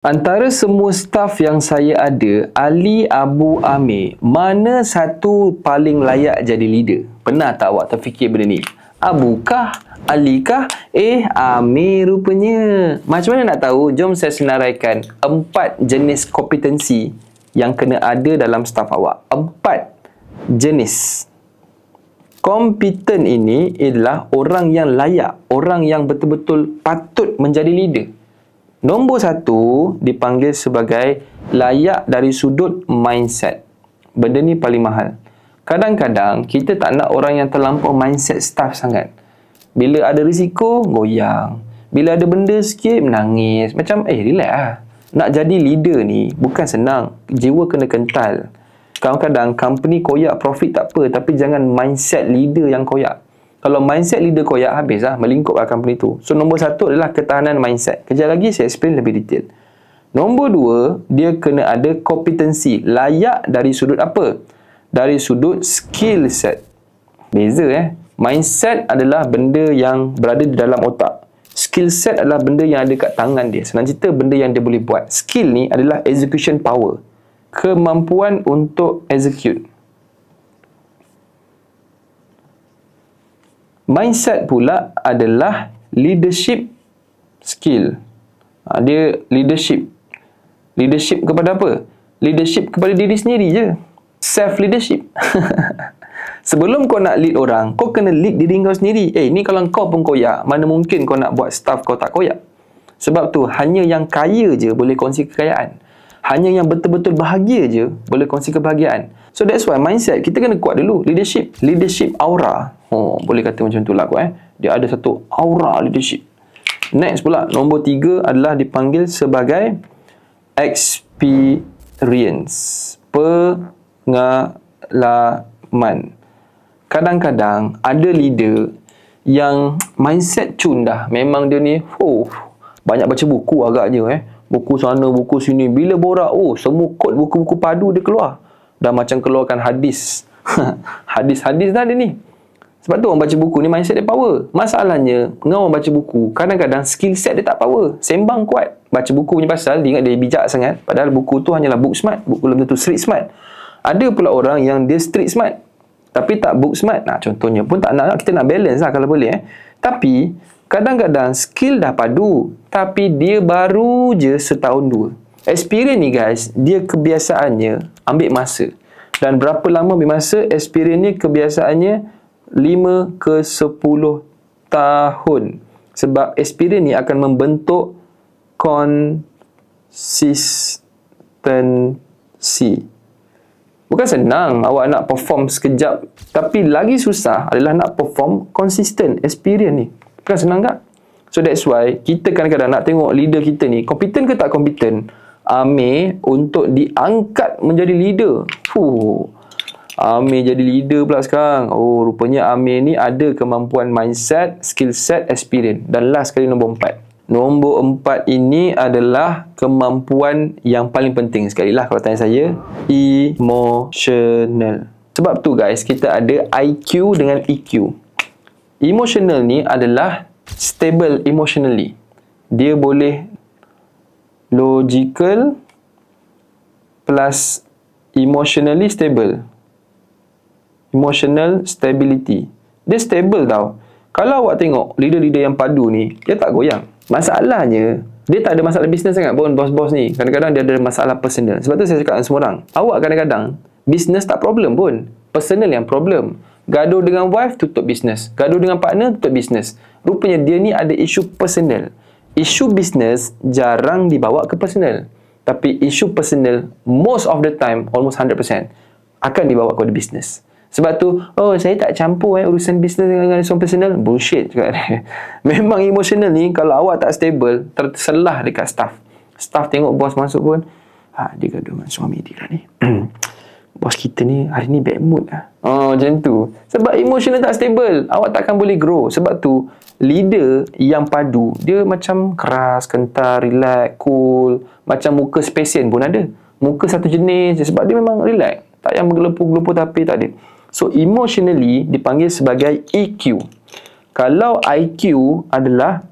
Antara semua staf yang saya ada, Ali, Abu, Amir, mana satu paling layak jadi leader? Pernah tak awak terfikir benda ni? Abu kah? Ali kah? Amir rupanya. Macam mana nak tahu? Jom saya senaraikan 4 jenis kompetensi yang kena ada dalam staf awak. 4 jenis. Kompeten ini adalah orang yang layak, orang yang betul-betul patut menjadi leader. Nombor 1 dipanggil sebagai layak dari sudut mindset. Benda ni paling mahal. Kadang-kadang kita tak nak orang yang terlampau mindset staff sangat. Bila ada risiko, goyang. Bila ada benda sikit, menangis. Macam, relax lah. Nak jadi leader ni bukan senang. Jiwa kena kental. Kadang-kadang company koyak profit tak apa, tapi jangan mindset leader yang koyak. Kalau mindset leader koyak, habis lah, melingkup lah company tu. So, nombor 1 adalah ketahanan mindset. Kejap lagi saya explain lebih detail. Nombor 2, dia kena ada kompetensi. Layak dari sudut apa? Dari sudut skill set. Beza Mindset adalah benda yang berada di dalam otak. Skill set adalah benda yang ada kat tangan dia. Senang cerita, benda yang dia boleh buat. Skill ni adalah execution power. Kemampuan untuk execute. Mindset pula adalah leadership skill. Dia leadership. Leadership kepada apa? Leadership kepada diri sendiri je. Self-leadership. Sebelum kau nak lead orang, kau kena lead diri kau sendiri. Ni kalau kau pun koyak, mana mungkin kau nak buat staff kau tak koyak? Sebab tu, hanya yang kaya je boleh kongsi kekayaan. Hanya yang betul-betul bahagia je boleh kongsi kebahagiaan. So that's why mindset kita kena kuat dulu. Leadership aura. Boleh kata macam tu lah Dia ada satu aura leadership. Next pula, nombor 3 adalah dipanggil sebagai experience. Pengalaman. Kadang-kadang ada leader yang mindset cun dah. Memang dia ni banyak baca buku agaknya buku sana, buku sini. Bila borak, semua kod buku-buku padu dia keluar. Dah macam keluarkan hadis. Hadis-hadis dah dia ni. Sebab tu orang baca buku ni mindset dia power. Masalahnya, dengan orang baca buku, kadang-kadang skill set dia tak power. Sembang kuat. Baca buku punya pasal, dia ingat dia bijak sangat. Padahal buku tu hanyalah book smart. Buku belum tentu street smart. Ada pula orang yang dia street smart, tapi tak book smart. Contohnya pun tak nak. Kita nak balance lah kalau boleh. Tapi, kadang-kadang skill dah padu, tapi dia baru je setahun 2. Experience ni guys, dia kebiasaannya ambil masa. Dan berapa lama ambil masa? Experience ni kebiasaannya 5 ke 10 tahun. Sebab experience ni akan membentuk konsistensi. Bukan senang awak nak perform sekejap, tapi lagi susah adalah nak perform konsisten. Experience ni bukan senang tak? So that's why kita kadang-kadang nak tengok leader kita ni kompeten ke tak kompeten. Amir untuk diangkat menjadi leader. Amir jadi leader pula sekarang. Rupanya Amir ni ada kemampuan mindset, skill set, experience. Dan last sekali nombor 4. Nombor 4 ini adalah kemampuan yang paling penting sekali lah kalau tanya saya. Emotional. Sebab tu guys, kita ada IQ dengan EQ. Emotional ni adalah stable emotionally. Dia boleh logical plus emotionally stable. Emotional stability. Dia stable tau. Kalau awak tengok leader-leader yang padu ni, dia tak goyang. Masalahnya, dia tak ada masalah bisnes sangat pun bos-bos ni. Kadang-kadang dia ada masalah personal. Sebab tu saya cakap dengan semua orang, awak kadang-kadang bisnes tak problem pun, personal yang problem. Gaduh dengan wife, tutup bisnes. Gaduh dengan partner, tutup bisnes. Rupanya dia ni ada isu personal. Isu bisnes jarang dibawa ke personal. Tapi isu personal, most of the time, almost 100%, akan dibawa kepada bisnes. Sebab tu, saya tak campur urusan bisnes dengan urusan personal. Bullshit juga. Memang emotional ni, kalau awak tak stable, terselah dekat staff. Staff tengok bos masuk pun, dia gaduh dengan suami dia ni. Bos kita ni hari ni bad mood lah. Macam tu. Sebab emotional tak stable, awak takkan boleh grow. Sebab tu, leader yang padu, dia macam keras, kental, relax, cool. Macam muka spesien pun ada. Muka satu jenis, sebab dia memang relax. Tak yang bergelepur-gelepur tapi tak ada. So, emotionally dipanggil sebagai EQ. Kalau IQ adalah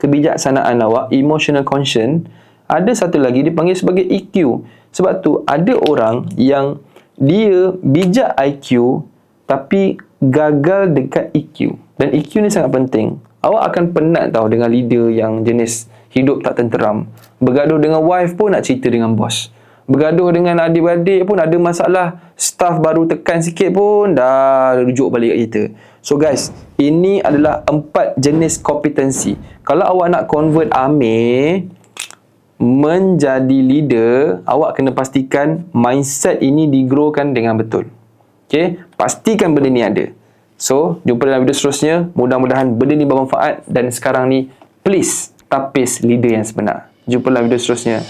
kebijaksanaan awak, emotional conscious, Ada satu lagi dipanggil sebagai EQ. Sebab tu ada orang yang dia bijak IQ tapi gagal dekat EQ. Dan EQ ni sangat penting. Awak akan penat tau dengan leader yang jenis hidup tak tenteram. Bergaduh dengan wife pun nak cerita dengan bos. Bergaduh dengan adik-beradik pun ada masalah. Staff baru tekan sikit pun dah rujuk balik kat kita. So guys, ini adalah 4 jenis kompetensi. Kalau awak nak convert Amir menjadi leader, awak kena pastikan mindset ini digrowkan dengan betul. Okay, pastikan benda ni ada. So, jumpa dalam video seterusnya. Mudah-mudahan benda ni bermanfaat. Dan sekarang ni, please tapis leader yang sebenar. Jumpa dalam video seterusnya.